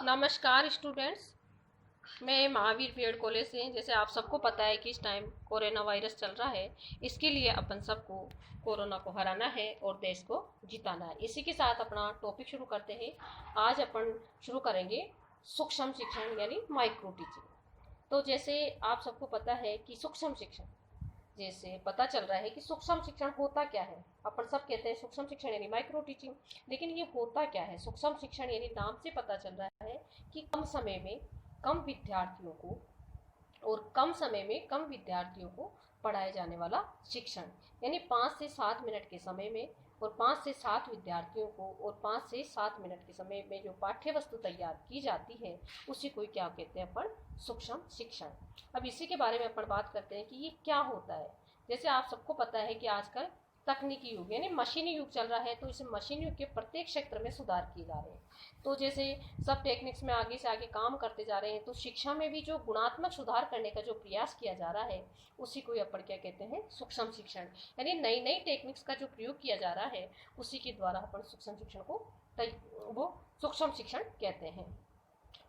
नमस्कार स्टूडेंट्स, मैं Mahavir BEd college से। जैसे आप सबको पता है कि इस टाइम कोरोना वायरस चल रहा है, इसके लिए अपन सबको कोरोना को हराना है और देश को जिताना है। इसी के साथ अपना टॉपिक शुरू करते हैं। आज अपन शुरू करेंगे सूक्ष्म शिक्षण यानी माइक्रो टीचिंग। तो जैसे आप सबको पता है कि सूक्ष्म शिक्षण, जैसे पता चल रहा है कि सूक्ष्म शिक्षण होता क्या है। अपन सब कहते हैं सूक्ष्म शिक्षण यानी माइक्रो टीचिंग, लेकिन ये होता क्या है? सूक्ष्म शिक्षण यानी नाम से पता चल रहा है कि कम समय में कम विद्यार्थियों को और कम समय में कम विद्यार्थियों को पढ़ाया जाने वाला शिक्षण, यानी 5 से 7 मिनट के समय में और 5 से 7 विद्यार्थियों को और 5 से 7 मिनट के समय में जो पाठ्य वस्तु तैयार की जाती है उसी को क्या कहते हैं अपन? सूक्ष्म शिक्षण। अब इसी के बारे में अपन बात करते हैं कि ये क्या होता है। जैसे आप सबको पता है कि आजकल तकनीकी युग यानी मशीनी युग चल रहा है, तो इस मशीनी युग के प्रत्येक क्षेत्र में सुधार किए जा रहे हैं। तो जैसे सब टेक्निक्स में आगे से आगे काम करते जा रहे हैं, तो शिक्षा में भी जो गुणात्मक सुधार करने का जो प्रयास किया जा रहा है उसी को अपन क्या कहते हैं? सूक्ष्म शिक्षण। यानी नई नई टेक्निक्स का जो प्रयोग किया जा रहा है उसी के द्वारा अपन सूक्ष्म शिक्षण को वो सूक्ष्म शिक्षण कहते हैं।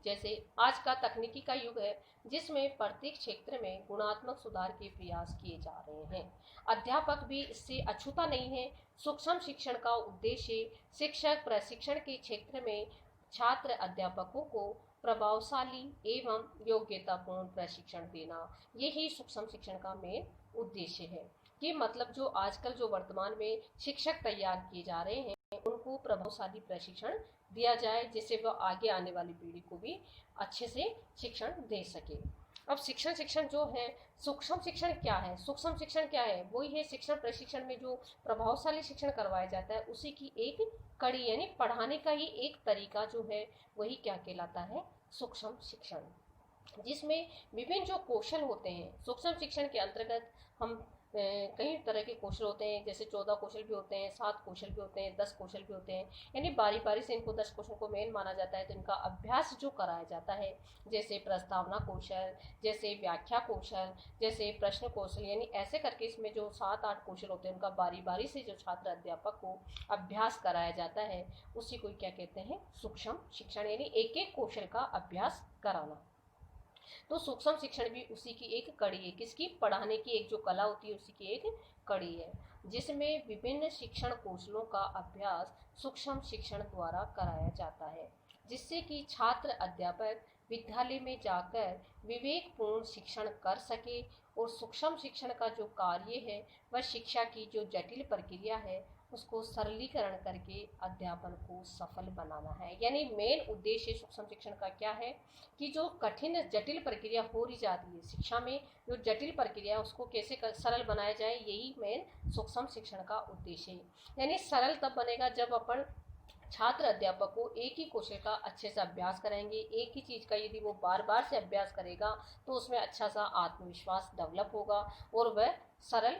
जैसे आज का तकनीकी का युग है जिसमें प्रत्येक क्षेत्र में गुणात्मक सुधार के प्रयास किए जा रहे हैं। अध्यापक भी इससे अछूता नहीं है। सूक्ष्म शिक्षण का उद्देश्य शिक्षक प्रशिक्षण के क्षेत्र में छात्र अध्यापकों को प्रभावशाली एवं योग्यतापूर्ण प्रशिक्षण देना, यही सूक्ष्म शिक्षण का मेन उद्देश्य है। कि मतलब जो आजकल जो वर्तमान में शिक्षक तैयार किए जा रहे हैं उनको प्रभावशाली प्रशिक्षण दिया जाए, जिससे वह आगे आने वाली पीढ़ी को भी अच्छे से शिक्षण दे सके। अब शिक्षण जो है, सूक्ष्म शिक्षण क्या है? सूक्ष्म शिक्षण क्या है? वही है शिक्षण प्रशिक्षण में जो प्रभावशाली शिक्षण करवाया जाता है उसी की एक कड़ी, यानी पढ़ाने का ही एक तरीका जो है वही क्या कहलाता है? सूक्ष्म शिक्षण। जिसमें विभिन्न जो कौशल होते हैं सूक्ष्म शिक्षण के अंतर्गत हम कई तरह के कौशल होते हैं। जैसे 14 कौशल भी होते हैं, 7 कौशल भी होते हैं, 10 कौशल भी होते हैं। यानी बारी बारी से इनको 10 कौशल को मेन माना जाता है, तो इनका अभ्यास जो कराया जाता है, जैसे प्रस्तावना कौशल, जैसे व्याख्या कौशल, जैसे प्रश्न कौशल, यानी ऐसे करके इसमें जो 7-8 कौशल होते हैं उनका बारी बारी से जो छात्र अध्यापक को अभ्यास कराया जाता है उसी को क्या कहते हैं? सूक्ष्म शिक्षण। यानी एक एक कौशल का अभ्यास कराना। तो सूक्ष्म शिक्षण भी उसी की एक कड़ी है। किसकी? पढ़ाने की एक जो कला होती है उसी की एक कड़ी है, जिसमें विभिन्न शिक्षण कौशलों का अभ्यास सूक्ष्म शिक्षण द्वारा कराया जाता है, जिससे कि छात्र अध्यापक विद्यालय में जाकर विवेकपूर्ण शिक्षण कर सके। और सूक्ष्म शिक्षण का जो कार्य है वह शिक्षा की जो जटिल प्रक्रिया है उसको सरलीकरण करके अध्यापन को सफल बनाना है। यानी मेन उद्देश्य सूक्ष्म शिक्षण का क्या है कि जो कठिन जटिल प्रक्रिया हो रही जाती है शिक्षा में, जो जटिल प्रक्रिया है उसको कैसे सरल बनाया जाए, यही मेन सूक्ष्म शिक्षण का उद्देश्य है। यानी सरल तब बनेगा जब अपन छात्र अध्यापक को एक ही कौशल का अच्छे से अभ्यास कराएंगे। एक ही चीज़ का यदि वो बार बार से अभ्यास करेगा तो उसमें अच्छा सा आत्मविश्वास डेवलप होगा और वह सरल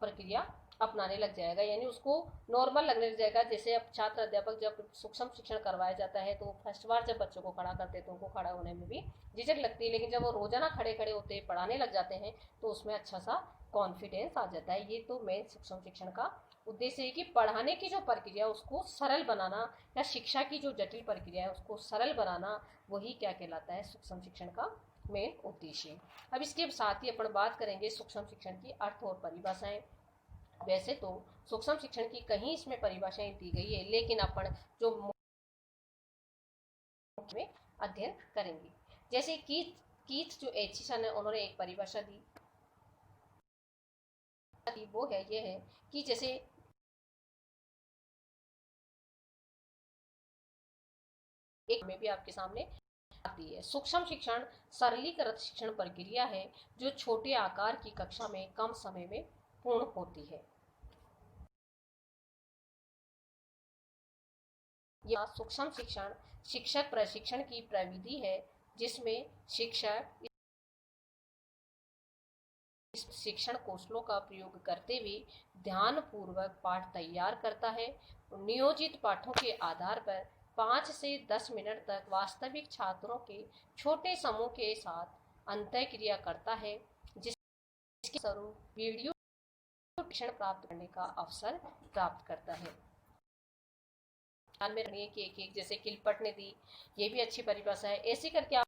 प्रक्रिया अपनाने लग जाएगा, यानी उसको नॉर्मल लगने लग जाएगा। जैसे अब छात्र अध्यापक जब सूक्ष्म शिक्षण करवाया जाता है तो फर्स्ट बार जब बच्चों को खड़ा करते हैं तो उनको खड़ा होने में भी झिझक लगती है, लेकिन जब वो रोजाना खड़े खड़े होते हैं, पढ़ाने लग जाते हैं तो उसमें अच्छा सा कॉन्फिडेंस आ जाता है। ये तो मेन सूक्ष्म शिक्षण का उद्देश्य है कि पढ़ाने की जो प्रक्रिया उसको सरल बनाना, या शिक्षा की जो जटिल प्रक्रिया है उसको सरल बनाना, वही क्या कहलाता है? सूक्ष्म शिक्षण का मेन उद्देश्य। अब इसके साथ ही अपन बात करेंगे सूक्ष्म शिक्षण की अर्थ और परिभाषाएं। वैसे तो सूक्ष्म शिक्षण की कहीं इसमें परिभाषाएं दी गई है, लेकिन अपन जो में अध्ययन करेंगे, जैसे कीथ जो एचिसन है उन्होंने एक परिभाषा दी, वो है ये है कि जैसे एक में भी आपके सामने आती है। सूक्ष्म शिक्षण सरलीकृत शिक्षण प्रक्रिया है जो छोटे आकार की कक्षा में कम समय में पूर्ण होती है। यह सूक्ष्म शिक्षण शिक्षक प्रशिक्षण की प्रविधि है जिसमें शिक्षक शिक्षण कौशलों का प्रयोग करते हुए ध्यानपूर्वक पाठ तैयार करता है। नियोजित पाठों के आधार पर 5 से 10 मिनट तक वास्तविक छात्रों के छोटे समूह के साथ अंतःक्रिया करता है, जिसके स्वरूप वीडियो शिक्षण प्राप्त करने का अवसर प्राप्त करता है। ध्यान में रखिए कि एक जैसे किलपट ने दी, ये भी अच्छी परिभाषा है। ऐसे करके आप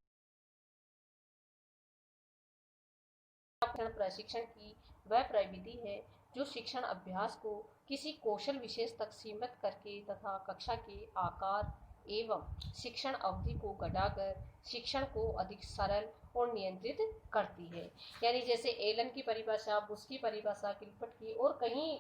प्रशिक्षण की वह प्रविधि है जो शिक्षण अभ्यास को किसी कौशल विशेष तक सीमित करके तथा कक्षा के आकार एवं शिक्षण अवधि को घटाकर शिक्षण को अधिक सरल और नियंत्रित करती है। यानी जैसे एलन की परिभाषा, बुश की परिभाषा, किलपट की, और कहीं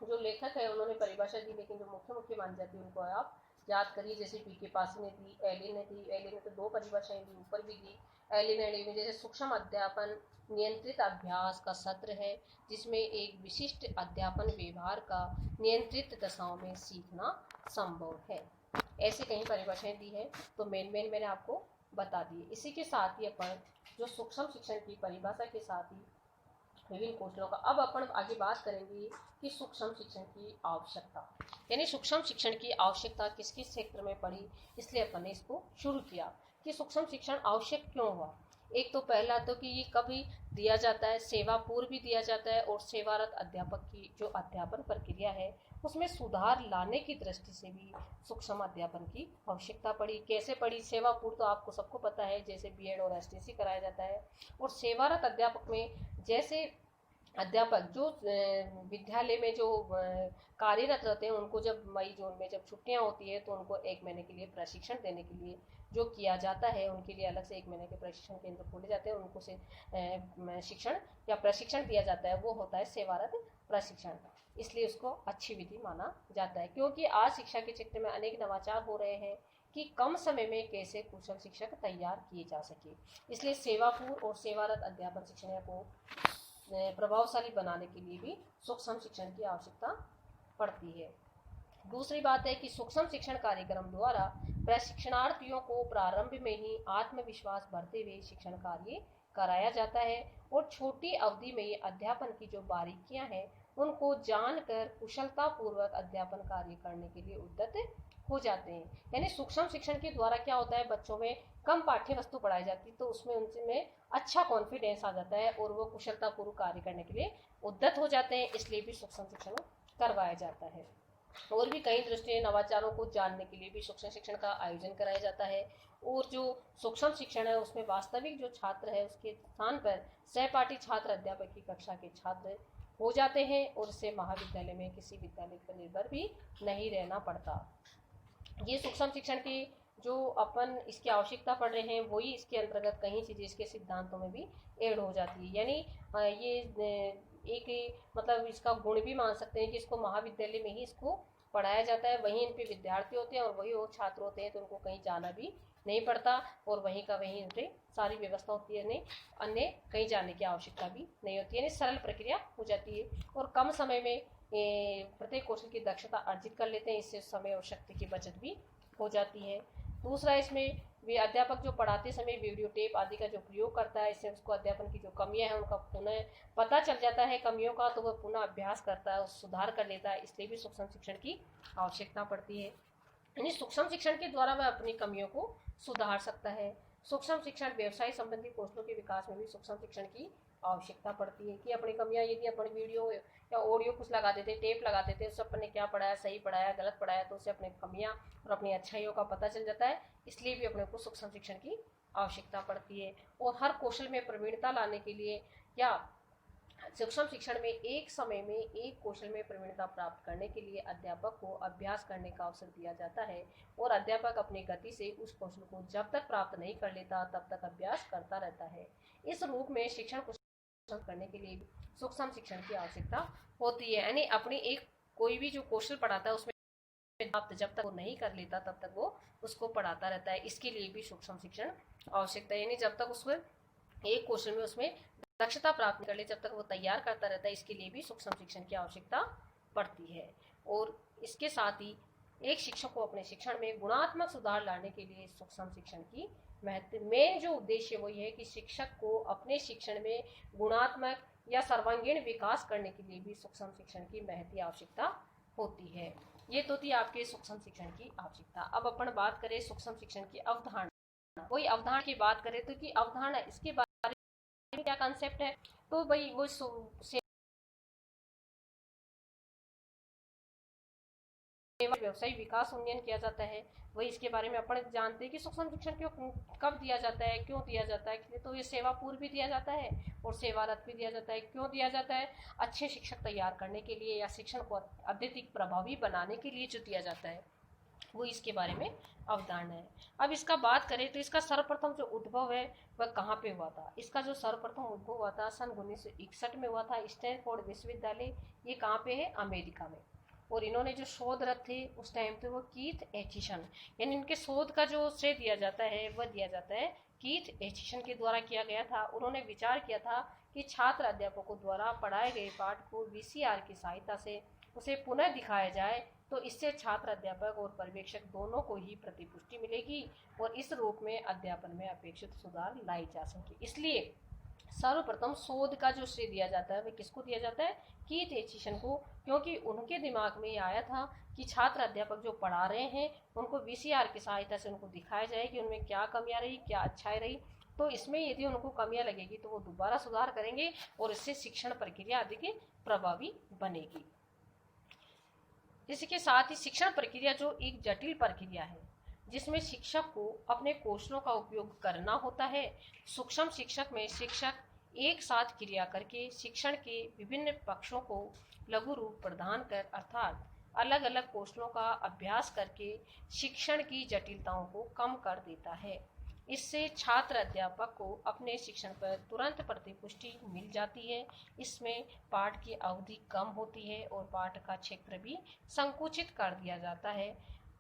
जो लेखक है उन्होंने परिभाषा दी, लेकिन जो मुख्य मुख्य मान जाती है उनको आप याद करिए। जैसे पी.के. पासी ने दी, एलिन ने दी, एलिन ने तो 2 परिभाषाएं दी, ऊपर भी दी। एलिन ने जैसे सूक्ष्म अध्यापन नियंत्रित अभ्यास का सत्र है जिसमें एक विशिष्ट अध्यापन व्यवहार का नियंत्रित दशाओं में सीखना संभव है। ऐसे कई परिभाषाएं दी है, तो मेन मैंने आपको बता दी। इसी के साथ ही अपन जो सूक्ष्म शिक्षण की परिभाषा के साथ ही विभिन्न कौशलों का, अब अपन आगे बात करेंगे कि सूक्ष्म शिक्षण की आवश्यकता, यानी सूक्ष्म शिक्षण की आवश्यकता किस किस क्षेत्र में पड़ी, इसलिए अपन ने इसको शुरू किया कि सूक्ष्म शिक्षण आवश्यक क्यों हुआ। एक तो पहला तो कि ये कभी दिया जाता है, सेवा पूर्व भी दिया जाता है, और सेवारत अध्यापक की जो अध्यापन प्रक्रिया है उसमें सुधार लाने की दृष्टि से भी सूक्ष्म अध्यापन की आवश्यकता पड़ी। कैसे पड़ी? सेवा पूर्व तो आपको सबको पता है, जैसे बीएड और एसटीसी कराया जाता है, और सेवारत अध्यापक में जैसे अध्यापक जो विद्यालय में जो कार्यरत रहते हैं उनको जब मई जून में जब छुट्टियां होती है तो उनको 1 महीने के लिए प्रशिक्षण देने के लिए जो किया जाता है, उनके लिए अलग से 1 महीने के प्रशिक्षण केंद्र खोले जाते हैं, उनको से शिक्षण या प्रशिक्षण दिया जाता है, वो होता है सेवारत प्रशिक्षण। इसलिए उसको अच्छी विधि माना जाता है, क्योंकि आज शिक्षा के क्षेत्र में अनेक नवाचार हो रहे हैं कि कम समय में कैसे कुशल शिक्षक तैयार किए जा सके। इसलिए सेवापूर्व और सेवारत अध्यापन शिक्षण को प्रभावशाली बनाने के लिए भी सूक्ष्म शिक्षण की आवश्यकता पड़ती है। दूसरी बात है कि सूक्ष्म शिक्षण कार्यक्रम द्वारा प्रशिक्षणार्थियों को प्रारंभ में ही आत्मविश्वास भरते हुए शिक्षण कार्य कराया जाता है, और छोटी अवधि में अध्यापन की जो बारीकियां हैं उनको जानकर कुशलतापूर्वक अध्यापन कार्य करने के लिए उद्यत हो जाते हैं। यानी सूक्ष्म शिक्षण के द्वारा क्या होता है, बच्चों में कम पाठ्य वस्तु पढ़ाई जाती है तो उसमें उनमें अच्छा कॉन्फिडेंस आ जाता है और वो कुशलतापूर्वक कार्य करने के लिए उद्यत हो जाते हैं, इसलिए भी सूक्ष्म शिक्षण करवाया जाता है। और भी कई दृष्टिएं नवाचारों को जानने के लिए भी सूक्ष्म शिक्षण का आयोजन कराया जाता है, और जो सूक्ष्म शिक्षण है उसमें वास्तविक जो छात्र है उसके स्थान पर सहपाठी छात्र अध्यापक की कक्षा के छात्र हो जाते हैं, और इससे महाविद्यालय में किसी विद्यालय पर निर्भर भी नहीं रहना पड़ता। ये सूक्ष्म शिक्षण की जो अपन इसकी आवश्यकता पड़ रहे हैं वही इसके अंतर्गत कहीं चीजें इसके सिद्धांतों में भी ऐड हो जाती है। यानी ये एक मतलब इसका गुण भी मान सकते हैं कि इसको महाविद्यालय में ही इसको पढ़ाया जाता है, वहीं इन पे विद्यार्थी होते हैं और वही वो छात्र होते हैं, तो उनको कहीं जाना भी नहीं पड़ता और वहीं का वहीं उनसे सारी व्यवस्था होती है, नहीं अन्य कहीं जाने की आवश्यकता भी नहीं होती है, सरल प्रक्रिया हो जाती है और कम समय में प्रत्येक कौशल की दक्षता अर्जित कर लेते हैं। इससे समय और शक्ति की बचत भी हो जाती है। दूसरा, इसमें वे अध्यापक जो पढ़ाते समय वीडियो टेप आदि का जो प्रयोग करता है, इससे उसको अध्यापन की जो कमियां हैं उनका पुनः पता चल जाता है कमियों का, तो वह पुनः अभ्यास करता है, सुधार कर लेता है। इसलिए भी सूक्ष्म शिक्षण की आवश्यकता पड़ती है। यानी सूक्ष्म शिक्षण के द्वारा वह अपनी कमियों को सुधार सकता है। सूक्ष्म शिक्षण व्यवसाय संबंधी कौशलों के विकास में भी सूक्ष्म शिक्षण की आवश्यकता पड़ती है कि अपनी कमियां, यदि अपन वीडियो या ऑडियो कुछ लगा देते, टेप लगा देते, उससे अपन ने क्या पढ़ाया, सही पढ़ाया, गलत पढ़ाया, तो उससे अपनी कमियां और अपनी अच्छाइयों का पता चल जाता है। इसलिए भी अपने को सूक्ष्म शिक्षण की आवश्यकता पड़ती है। और हर कौशल में प्रवीणता लाने के लिए या सूक्ष्म शिक्षण में एक समय में एक कौशल में प्रवीणता प्राप्त करने के लिए अध्यापक को अभ्यास करने का अवसर दिया जाता है, और अध्यापक अपनी गति से उस कौशल को जब तक प्राप्त नहीं कर लेता तब तक अभ्यास करता रहता है। इस रूप में शिक्षण को करने के लिए सूक्ष्म शिक्षण की आवश्यकता होती है। यानी अपनी एक कोई भी जो कौशल पढ़ाता है उसमें जब तक वो नहीं कर लेता तब तक वो उसको पढ़ाता रहता है। इसके लिए भी सूक्ष्म शिक्षण आवश्यकता है। यानी जब तक उसको एक कौशल में उसमें दक्षता प्राप्त कर ले, जब तक वो तैयार करता रहता है, इसके लिए भी सूक्ष्म शिक्षण की आवश्यकता पड़ती है। और इसके साथ ही एक शिक्षक को अपने शिक्षण में गुणात्मक सुधार लाने के लिए सूक्ष्म शिक्षण की मेन जो उद्देश्य वो ये है कि शिक्षक को अपने शिक्षण में गुणात्मक या सर्वांगीण विकास करने के लिए भी सूक्ष्म शिक्षण की महती आवश्यकता होती है। ये तो थी आपके सूक्ष्म शिक्षण की आवश्यकता। अब अपन बात करें सूक्ष्म शिक्षण की अवधारणा। कोई अवधारणा की बात करें तो कि अवधारणा इसके बारे में क्या कंसेप्ट है, तो भाई वो सेवा व्यवसायिक विकास उन्नयन किया जाता है, वही इसके बारे में अपन जानते हैं कि सूक्ष्म शिक्षण क्यों कब दिया जाता है, क्यों दिया जाता है। तो ये सेवा पूर्व भी दिया जाता है और सेवारत भी दिया जाता है। क्यों दिया जाता है? अच्छे शिक्षक तैयार करने के लिए या शिक्षण को अत्यधिक प्रभावी बनाने के लिए जो दिया जाता है, वो इसके बारे में अवधारणा है। अब इसका बात करें तो इसका सर्वप्रथम जो उद्भव है वह कहाँ पे हुआ था? इसका जो सर्वप्रथम उद्भव हुआ था सन 1961 में हुआ था। स्टैनफोर्ड विश्वविद्यालय, ये कहाँ पे है? अमेरिका में। और इन्होंने जो शोधरत थे उस टाइम पे वो कीथ एचिसन, यानी इनके शोध का जो श्रेय दिया जाता है वह दिया जाता है कीथ एचिसन के द्वारा किया गया था। उन्होंने विचार किया था कि छात्र अध्यापकों द्वारा पढ़ाए गए पाठ को वीसीआर की सहायता से उसे पुनः दिखाया जाए, तो इससे छात्र अध्यापक और पर्यवेक्षक दोनों को ही प्रतिपुष्टि मिलेगी और इस रूप में अध्यापन में अपेक्षित सुधार लाई जा सके। इसलिए सर्वप्रथम शोध का जो श्रेय दिया जाता है वह किसको दिया जाता है? कीथ एचिसन को, क्योंकि उनके दिमाग में ये आया था कि छात्र अध्यापक जो पढ़ा रहे हैं उनको वीसीआर की सहायता से उनको दिखाया जाए कि उनमें क्या कमियां रही, क्या अच्छाई रही। तो इसमें यदि उनको कमियां लगेगी तो वो दोबारा सुधार करेंगे और इससे शिक्षण प्रक्रिया अधिक प्रभावी बनेगी। इसके साथ ही शिक्षण प्रक्रिया जो एक जटिल प्रक्रिया है जिसमें शिक्षक को अपने कौशलों का उपयोग करना होता है। सूक्ष्म शिक्षक में शिक्षक एक साथ क्रिया करके शिक्षण के विभिन्न पक्षों को लघु रूप प्रदान कर अर्थात अलग अलग कौशलों का अभ्यास करके शिक्षण की जटिलताओं को कम कर देता है। इससे छात्र अध्यापक को अपने शिक्षण पर तुरंत प्रतिपुष्टि मिल जाती है। इसमें पाठ की अवधि कम होती है और पाठ का क्षेत्र भी संकुचित कर दिया जाता है।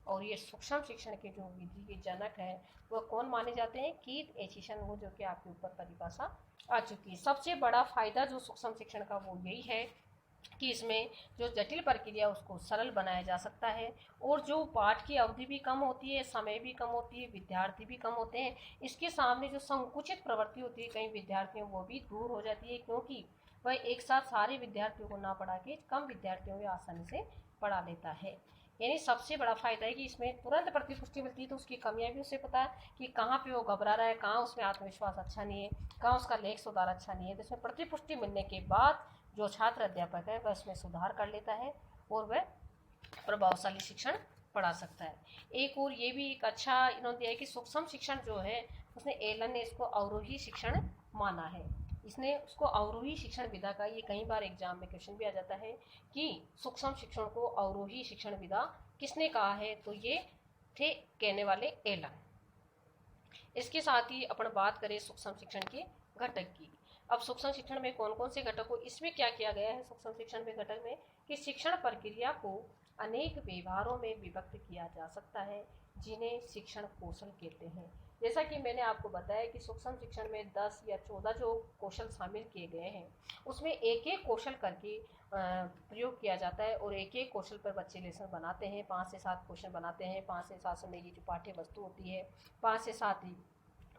और ये सूक्ष्म शिक्षण के जो विधि के जनक है वह कौन माने जाते हैं? कीथ एचिसन, वो जो कि आपके ऊपर परिभाषा आ चुकी है। सबसे बड़ा फायदा जो सूक्ष्म शिक्षण का वो यही है कि इसमें जो जटिल प्रक्रिया उसको सरल बनाया जा सकता है और जो पाठ की अवधि भी कम होती है, समय भी कम होती है, विद्यार्थी भी कम होते हैं। इसके सामने जो संकुचित प्रवृत्ति होती है कई विद्यार्थियों वो भी दूर हो जाती है, क्योंकि वह एक साथ सारे विद्यार्थियों को ना पढ़ा के कम विद्यार्थियों को आसानी से पढ़ा लेता है। यानी सबसे बड़ा फायदा है कि इसमें तुरंत प्रतिपुष्टि मिलती है, तो उसकी कमियां भी उसे पता है कि कहाँ पे वो घबरा रहा है, कहाँ उसमें आत्मविश्वास अच्छा नहीं है, कहाँ उसका लेख सुधार अच्छा नहीं है। तो इसमें प्रतिपुष्टि मिलने के बाद जो छात्र अध्यापक है वह उसमें सुधार कर लेता है और वह प्रभावशाली शिक्षण पढ़ा सकता है। एक और ये भी एक अच्छा इन्होंने दिया है कि सूक्ष्म शिक्षण जो है उसने एलन ने इसको अवरोही शिक्षण माना है। इसने उसको अवरोही शिक्षण विधा का, ये कई बार एग्जाम में क्वेश्चन भी आ जाता है कि सूक्ष्म शिक्षण को अवरोही शिक्षण विधा किसने कहा है, तो ये थे कहने वाले एलन। इसके साथ ही अपन बात करें सूक्ष्म शिक्षण के घटक की। अब सूक्ष्म शिक्षण में कौन कौन से घटक हो, इसमें क्या किया गया है सूक्ष्म शिक्षण में घटक में कि शिक्षण प्रक्रिया को अनेक व्यवहारों में विभक्त किया जा सकता है जिन्हें शिक्षण कौशल कहते हैं। जैसा कि मैंने आपको बताया कि सूक्ष्म शिक्षण में 10 या 14 जो कौशल शामिल किए गए हैं उसमें एक एक कौशल करके प्रयोग किया जाता है और एक एक कौशल पर बच्चे लेसन बनाते हैं। 5 से 7 क्वेश्चन बनाते हैं। 5 से 7 समय की जो पाठ्य वस्तु होती है, 5 से 7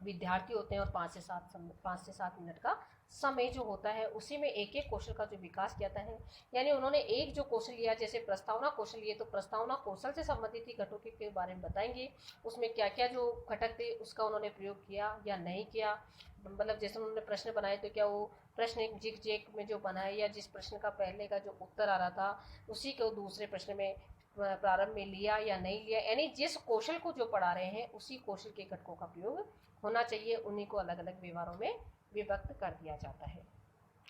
विद्यार्थी होते हैं और 5 से 7 मिनट का समय जो होता है उसी में एक एक कौशल का जो विकास किया है। यानी उन्होंने एक जो कौशल लिया, जैसे प्रस्तावना कौशल लिए, तो प्रस्तावना कौशल से संबंधित ही घटकों के बारे में बताएंगे, उसमें क्या क्या जो घटक थे उसका उन्होंने प्रयोग किया या नहीं किया। मतलब जैसे उन्होंने प्रश्न बनाए तो क्या वो प्रश्न एक जिग जैग में जो बनाए या जिस प्रश्न का पहले का जो उत्तर आ रहा था उसी को दूसरे प्रश्न में प्रारंभ में लिया या नहीं लिया। यानी जिस कौशल को जो पढ़ा रहे हैं उसी कौशल के घटकों का प्रयोग होना चाहिए, उन्हीं को अलग अलग व्यवहारों में विभक्त कर दिया जाता है।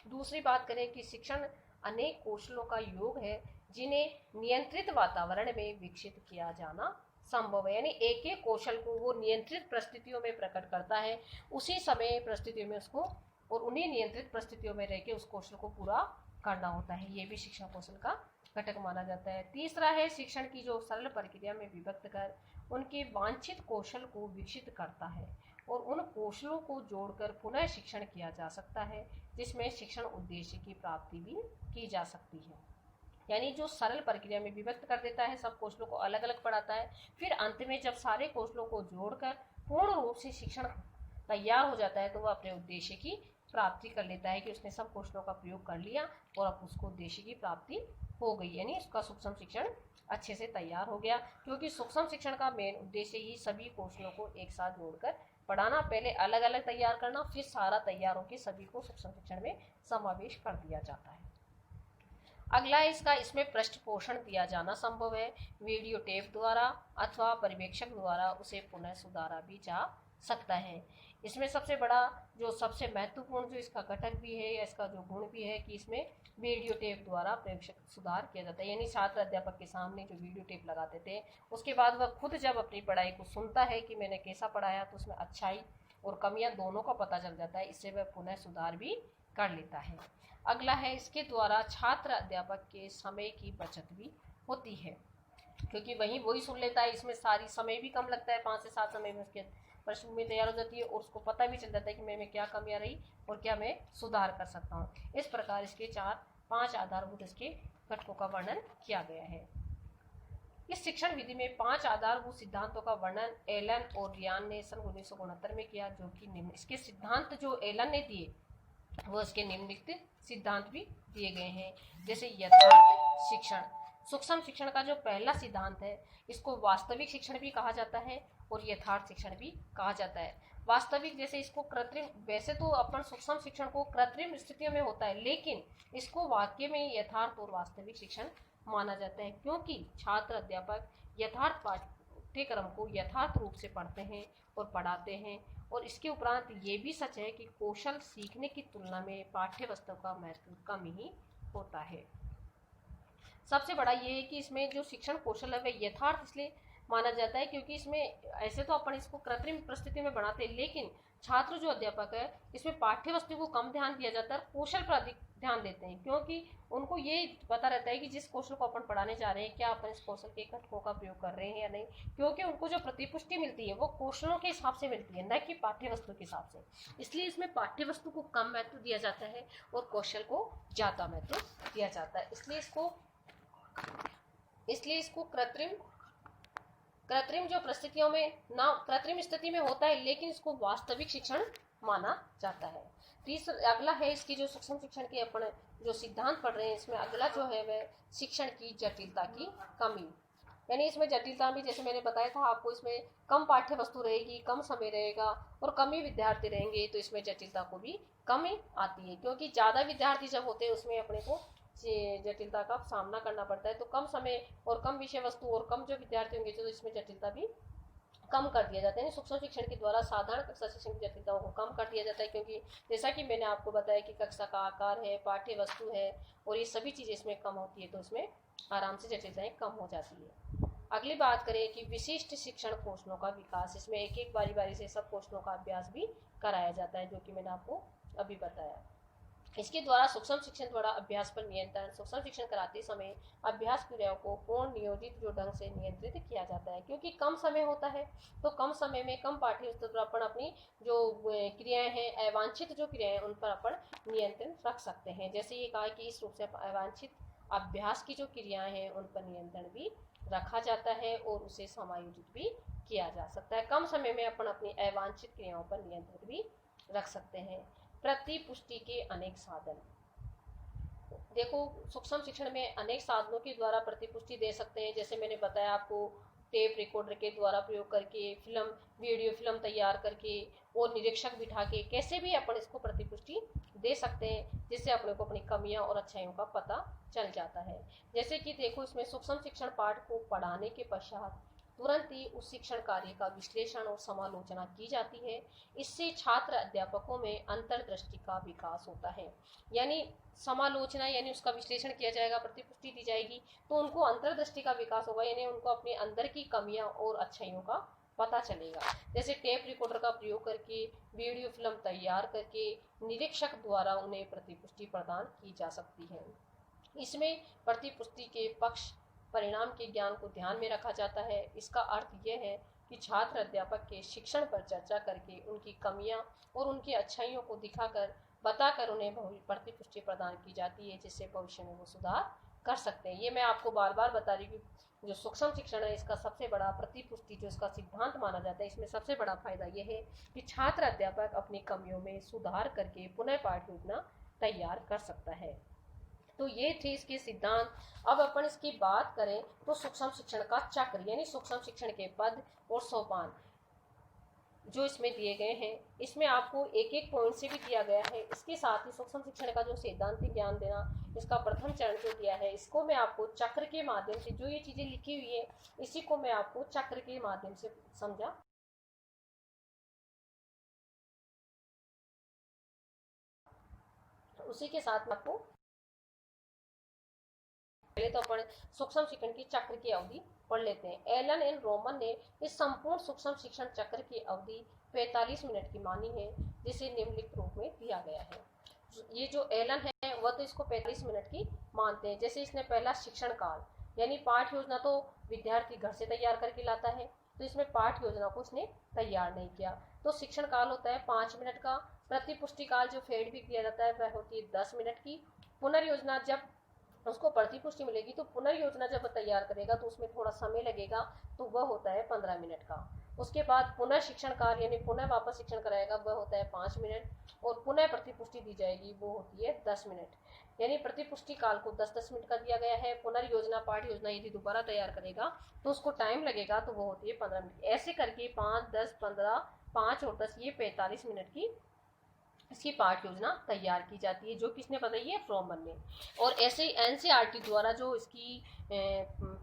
दूसरी बात करें कि शिक्षण अनेक कौशलों का योग है जिन्हें नियंत्रित वातावरण में विकसित किया जाना संभव है। यानी एक एक कौशल को वो नियंत्रित परिस्थितियों में प्रकट करता है, उसी समय परिस्थितियों में उसको और उन्हीं नियंत्रित परिस्थितियों में रह के उस कौशल को पूरा करना होता है। ये भी शिक्षण कौशल का घटक माना जाता है। तीसरा है शिक्षण की जो सरल प्रक्रिया में विभक्त कर उनके वांछित कौशल को विकसित करता है और उन कौशलों को जोड़कर पुनः शिक्षण किया जा सकता है जिसमें शिक्षण उद्देश्य की प्राप्ति भी की जा सकती है। यानी जो सरल प्रक्रिया में विभक्त कर देता है, सब कौशलों को अलग अलग पढ़ाता है, फिर अंत में जब सारे कौशलों को जोड़कर पूर्ण रूप से शिक्षण तैयार हो जाता है तो वह अपने उद्देश्य की प्राप्ति कर लेता है कि उसने सब कौशलों का प्रयोग कर लिया और अब उसको उद्देश्य की प्राप्ति हो गई। यानी उसका सूक्ष्म शिक्षण अच्छे से तैयार हो गया, क्योंकि सूक्ष्म शिक्षण का मेन उद्देश्य ही सभी कौशलों को एक साथ जोड़कर पढ़ाना, पहले अलग अलग तैयार करना, फिर सारा तैयार होकर सभी को सूक्ष्म शिक्षण में समावेश कर दिया जाता है। अगला है इसका, इसमें पृष्ठ पोषण दिया जाना संभव है, वीडियो टेप द्वारा अथवा पर्यवेक्षक द्वारा उसे पुनः सुधारा भी जा सकता है। इसमें सबसे बड़ा जो सबसे महत्वपूर्ण जो इसका घटक भी है या इसका जो गुण भी है कि इसमें वीडियो टेप द्वारा पर्यवेक्षक सुधार किया जाता है। यानी छात्र अध्यापक के सामने जो वीडियो टेप लगाते थे उसके बाद वह खुद जब अपनी पढ़ाई को सुनता है कि मैंने कैसा पढ़ाया तो उसमें अच्छाई और कमियां दोनों का पता चल जाता है, इससे वह पुनः सुधार भी कर लेता है। अगला है, इसके द्वारा छात्र अध्यापक के समय की बचत भी होती है, क्योंकि वही सुन लेता है, इसमें सारी समय भी कम लगता है, 5 से 7 समय में उसके प्रश्न में तैयार हो जाती है और उसको पता भी चल जाता है कि मेरे में क्या कमियां रही और क्या मैं सुधार कर सकता हूँ। इस प्रकार इसके 4-5 आधारभूत इसके घटकों का वर्णन किया गया है। इस शिक्षण विधि में 5 आधारभूत सिद्धांतों का वर्णन एलन और रियान ने सन 1969 में किया, जो कि निम्न इसके सिद्धांत जो एलन ने दिए वो इसके निम्नलिखित सिद्धांत भी दिए गए हैं। जैसे यथार्थ शिक्षण, सूक्ष्म शिक्षण का जो पहला सिद्धांत है इसको वास्तविक शिक्षण भी कहा जाता है और यथार्थ शिक्षण भी कहा जाता है। वास्तविक जैसे इसको कृत्रिम, वैसे तो अपन सूक्ष्म शिक्षण को कृत्रिम स्थितियों में होता है, लेकिन इसको वाक्य में यथार्थ और वास्तविक शिक्षण माना जाता है, क्योंकि छात्र अध्यापक यथार्थ पाठ्यक्रम को यथार्थ रूप से पढ़ते हैं और पढ़ाते हैं। और इसके उपरांत ये भी सच है कि कौशल सीखने की तुलना में पाठ्य वस्तु का महत्व कम ही होता है। सबसे बड़ा ये है कि इसमें जो शिक्षण कौशल है वह यथार्थ इसलिए माना जाता है क्योंकि इसमें ऐसे तो अपन इसको कृत्रिम परिस्थिति में बनाते हैं, लेकिन छात्र जो अध्यापक है इसमें पाठ्य वस्तु को कम ध्यान दिया जाता है, कौशल पर अधिक ध्यान देते हैं, क्योंकि उनको ये पता रहता है कि जिस कौशल को अपन पढ़ाने जा रहे हैं क्या अपन इस कौशल के घटकों का प्रयोग कर रहे हैं या नहीं, क्योंकि उनको जो प्रतिपुष्टि मिलती है वो कौशलों के हिसाब से मिलती है, न कि पाठ्य वस्तु के हिसाब से। इसलिए इसमें पाठ्य वस्तु को कम महत्व दिया जाता है और कौशल को ज्यादा महत्व दिया जाता है। इसलिए इसको कृत्रिम जो परिस्थितियों में ना कृत्रिम स्थिति में होता है, लेकिन इसको वास्तविक शिक्षण माना जाता है। अगला है इसकी जो सूक्ष्म शिक्षण के अपन जो सिद्धांत पढ़ रहे हैं, इसमें अगला जो है वह शिक्षण की जटिलता की कमी, यानी इसमें जटिलता भी जैसे मैंने बताया था आपको, इसमें कम पाठ्य वस्तु रहेगी, कम समय रहेगा और कम ही विद्यार्थी रहेंगे, तो इसमें जटिलता को भी कमी आती है, क्योंकि ज़्यादा विद्यार्थी जब होते हैं उसमें अपने को जटिलता का सामना करना पड़ता है। तो कम समय और कम विषय वस्तु और कम जो विद्यार्थी होंगे तो इसमें जटिलता भी कम कर दिया जाता है। सूक्ष्म शिक्षण के द्वारा साधारण कक्षा शिक्षण की जटिलताओं को कम कर दिया जाता है, क्योंकि जैसा कि मैंने आपको बताया कि कक्षा का आकार है, पाठ्य वस्तु है और ये सभी चीज़ें इसमें कम होती है, तो इसमें आराम से जटिलताएं कम हो जाती है। अगली बात करें कि विशिष्ट शिक्षण कौशलों का विकास, इसमें एक एक बारी से सब कौशलों का अभ्यास भी कराया जाता है, जो कि मैंने आपको अभी बताया। इसके द्वारा सूक्ष्म शिक्षण द्वारा अभ्यास पर नियंत्रण, सूक्ष्म शिक्षण कराते समय अभ्यास क्रियाओं को पूर्ण नियोजित जो ढंग से नियंत्रित किया जाता है, क्योंकि कम समय होता है तो कम समय में कम पाठ्य वस्तु पर अपन अपनी जो क्रियाएं हैं, अवांछित जो क्रियाएं उन पर अपन नियंत्रण रख सकते हैं। जैसे ये कहा कि इस रूप से अवांछित अभ्यास की जो क्रियाएं हैं उन पर नियंत्रण भी रखा जाता है और उसे समायोजित भी किया जा सकता है। कम समय में अपन अपनी अवांछित क्रियाओं पर नियंत्रण भी रख सकते हैं। प्रतिपुष्टि के अनेक साधन, देखो सूक्ष्म शिक्षण में अनेक साधनों के द्वारा प्रतिपुष्टि दे सकते हैं। जैसे मैंने बताया आपको, टेप रिकॉर्डर के द्वारा प्रयोग करके, वीडियो फिल्म तैयार करके और निरीक्षक बिठा के कैसे भी अपन इसको प्रतिपुष्टि दे सकते हैं, जिससे अपने को अपनी कमियां और अच्छाइयों का पता चल जाता है। जैसे कि देखो इसमें सूक्ष्म शिक्षण पाठ को पढ़ाने के पश्चात तुरंत ही उस शिक्षण कार्य का विश्लेषण और समालोचना की जाती है। इससे छात्र अध्यापकों में अंतर्दृष्टि का विकास होता है, यानी समालोचना यानी उसका विश्लेषण किया जाएगा, प्रतिपुष्टि दी जाएगी, तो उनको अंतर्दृष्टि का विकास होगा, यानी उनको अपने अंदर की कमियां और अच्छाइयों का पता चलेगा। जैसे टेप रिकॉर्डर का प्रयोग करके, वीडियो फिल्म तैयार करके निरीक्षक द्वारा उन्हें प्रतिपुष्टि प्रदान की जा सकती है। इसमें प्रतिपुष्टि के पक्ष परिणाम के ज्ञान को ध्यान में रखा जाता है। इसका अर्थ यह है कि छात्र अध्यापक के शिक्षण पर चर्चा करके उनकी कमियां और उनकी अच्छाइयों को दिखाकर बताकर उन्हें प्रतिपुष्टि प्रदान की जाती है, जिससे भविष्य में वो सुधार कर सकते हैं। ये मैं आपको बार बार बता रही हूँ, जो सूक्ष्म शिक्षण है इसका सबसे बड़ा प्रतिपुष्टि जो इसका सिद्धांत माना जाता है, इसमें सबसे बड़ा फायदा यह है कि छात्र अध्यापक अपनी कमियों में सुधार करके पुनः पाठ्य योजना तैयार कर सकता है। तो ये थे इसके सिद्धांत। अब अपन इसकी बात करें तो सूक्ष्म शिक्षण का चक्र, यानी सूक्ष्म शिक्षण के पद और सोपान जो इसमें दिए गए हैं, इसमें आपको एक एक पॉइंट से भी दिया गया है। इसके साथ ही सूक्ष्म शिक्षण का जो सैद्धांतिक ज्ञान देना, इसका प्रथम चरण जो दिया है, इसको मैं आपको चक्र के माध्यम से, जो ये चीजें लिखी हुई है इसी को मैं आपको चक्र के माध्यम से समझा। उसी के साथ में आपको पहले तो अपन सूक्ष्म शिक्षण की चक्र की अवधि पढ़ लेते हैं। एलन एंड रोमन ने इस संपूर्ण सूक्ष्म शिक्षण चक्र की अवधि 45 मिनट की मानी है, जिसे निम्नलिखित रूप में दिया गया है। ये जो एलन है वह तो इसको 45 मिनट की मानते हैं। जैसे इसने पहला शिक्षण काल, यानी पाठ योजना तो विद्यार्थी घर से तैयार करके लाता है, तो इसमें पाठ योजना को उसने तैयार नहीं किया। तो शिक्षण काल होता है 5 मिनट का। प्रतिपुष्टि काल जो फीडबैक दिया जाता है वह होती है 10 मिनट की। पुनर्योजना, जब उसको प्रतिपुष्टि मिलेगी तो पुनर्योजना जब तैयार करेगा तो उसमें थोड़ा समय लगेगा, तो वह होता है 15 मिनट का। उसके बाद पुनः शिक्षण कार्य यानी पुनः वापस शिक्षण कराएगा, वह होता है 5 मिनट। और पुनः प्रतिपुष्टि दी जाएगी, वो होती है 10 मिनट। यानी प्रतिपुष्टि काल को 10-10 मिनट का दिया गया है। पुनर्योजना पाठ योजना यदि दोबारा तैयार करेगा तो उसको टाइम लगेगा, तो वो होती है 15 मिनट। ऐसे करके 5, 10, 15, 5 और 10 ये 45 मिनट की इसकी पाठ योजना तैयार की जाती है, जो किसने बताई है, फ्रोमन ने। और ऐसे ही एनसीईआरटी द्वारा जो इसकी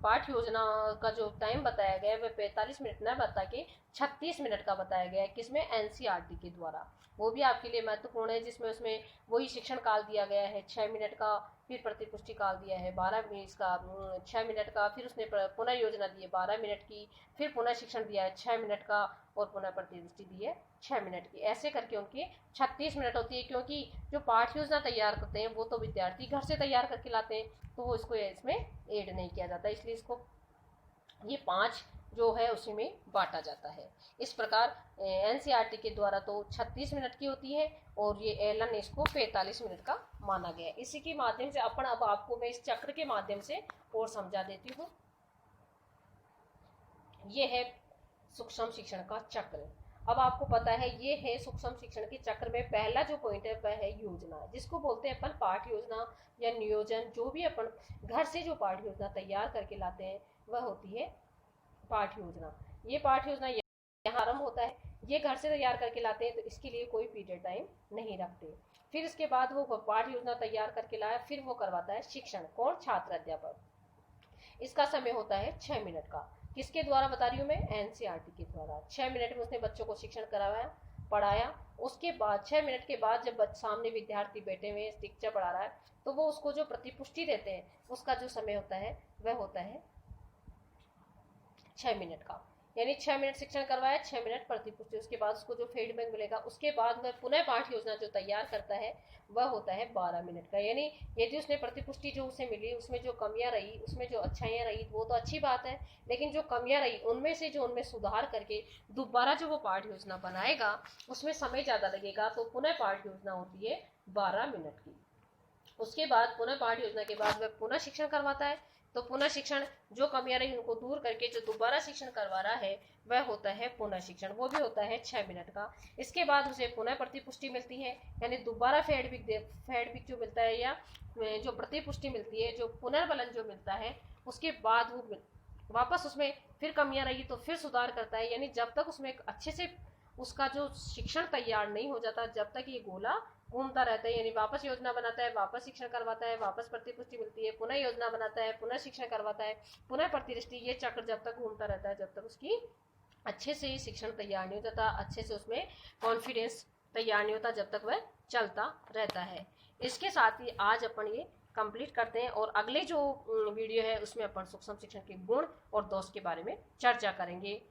पाठ योजना का जो टाइम बताया गया है वह 45 मिनट न बता के 36 मिनट का बताया गया है। किसमें, एनसीईआरटी के द्वारा। वो भी आपके लिए महत्वपूर्ण है, जिसमें उसमें वही शिक्षण काल दिया गया है 6 मिनट का, फिर प्रतिपुष्टि काल दिया है 12 मिनट का, 6 मिनट का, फिर उसने पुनर्योजना दी है 12 मिनट की, फिर पुनः शिक्षण दिया है 6 मिनट का, और पुनः प्रतिपुष्टि दी है 6 मिनट की। ऐसे करके उनकी 36 मिनट होती है, क्योंकि जो पाठ योजना तैयार करते हैं वो तो विद्यार्थी घर से तैयार करके लाते हैं, तो वो इसको इसमें ऐड नहीं किया जाता, इसलिए इसको ये 5 जो है उसी में बांटा जाता है। इस प्रकार एनसीईआरटी के द्वारा तो 36 मिनट की होती है, और ये एलन ने इसको 45 मिनट का माना गया है। इसी के माध्यम से अपन अब आपको मैं इस चक्र के माध्यम से और समझा देती हूँ। ये है सूक्ष्म शिक्षण का चक्र। अब आपको पता है ये है सूक्ष्म शिक्षण के चक्र में पहला जो पॉइंट है वह है योजना, जिसको बोलते हैं अपन पाठ योजना या नियोजन। जो भी अपन घर से जो पाठ योजना तैयार करके लाते हैं वह होती है पाठ योजना। ये पाठ योजना यहाँ आरंभ होता है, ये घर से तैयार करके लाते हैं, तो इसके लिए कोई पीरियड टाइम नहीं रखते। फिर इसके बाद वो पाठ योजना तैयार करके लाया, फिर वो करवाता है शिक्षण। कौन, छात्र अध्यापक। इसका समय होता है 6 मिनट का। किसके द्वारा बता रही हूँ मैं, एनसीईआरटी के द्वारा। 6 मिनट में उसने बच्चों को शिक्षण करवाया, पढ़ाया। उसके बाद 6 मिनट के बाद जब सामने विद्यार्थी बैठे हुए शिक्षक पढ़ा रहा है, तो वो उसको जो प्रतिपुष्टि देते हैं उसका जो समय होता है वह होता है 6 मिनट का। यानी 6 मिनट शिक्षण करवाया, 6 मिनट प्रतिपुष्टि। उसके बाद उसको जो फीडबैक मिलेगा, उसके बाद वह पुनः पाठ योजना जो तैयार करता है वह होता है 12 मिनट का। यानी यदि उसने प्रतिपुष्टि जो उसे मिली उसमें जो कमियां रही, उसमें जो अच्छाइयां रही, वो तो अच्छी बात है, लेकिन जो कमियां रही उनमें से जो उनमें सुधार करके दोबारा जो वो पाठ योजना बनाएगा उसमें समय ज़्यादा लगेगा, तो पुनः पाठ योजना होती है 12 मिनट की। उसके बाद पुनः पाठ योजना के बाद वह पुनः शिक्षण करवाता है, तो पुनः शिक्षण जो कमियां रही उनको दूर करके जो दोबारा शिक्षण करवा रहा है वह होता है पुनः शिक्षण। वो भी होता है 6 मिनट का। इसके बाद उसे पुनः प्रतिपुष्टि मिलती है, यानी दोबारा फीडबैक जो मिलता है, या जो प्रतिपुष्टि मिलती है, जो पुनर्बलन जो मिलता है, उसके बाद वो वापस उसमें फिर कमियां रही तो फिर सुधार करता है। यानी जब तक उसमें अच्छे से उसका जो शिक्षण तैयार नहीं हो जाता, जब तक ये गोला घूमता रहता है, यानी वापस योजना बनाता है, वापस शिक्षण करवाता है, वापस प्रतिपुष्टि मिलती है, पुनः योजना बनाता है, पुनः शिक्षण करवाता है, पुनः प्रतिपुष्टि। ये चक्र जब तक घूमता रहता है, जब तक उसकी अच्छे से शिक्षण तैयार नहीं हो जाता, अच्छे से उसमें कॉन्फिडेंस तैयार नहीं होता, जब तक वह चलता रहता है। इसके साथ ही आज अपन ये कंप्लीट करते हैं, और अगले जो वीडियो है उसमें अपन सूक्ष्म शिक्षण के गुण और दोष के बारे में चर्चा करेंगे।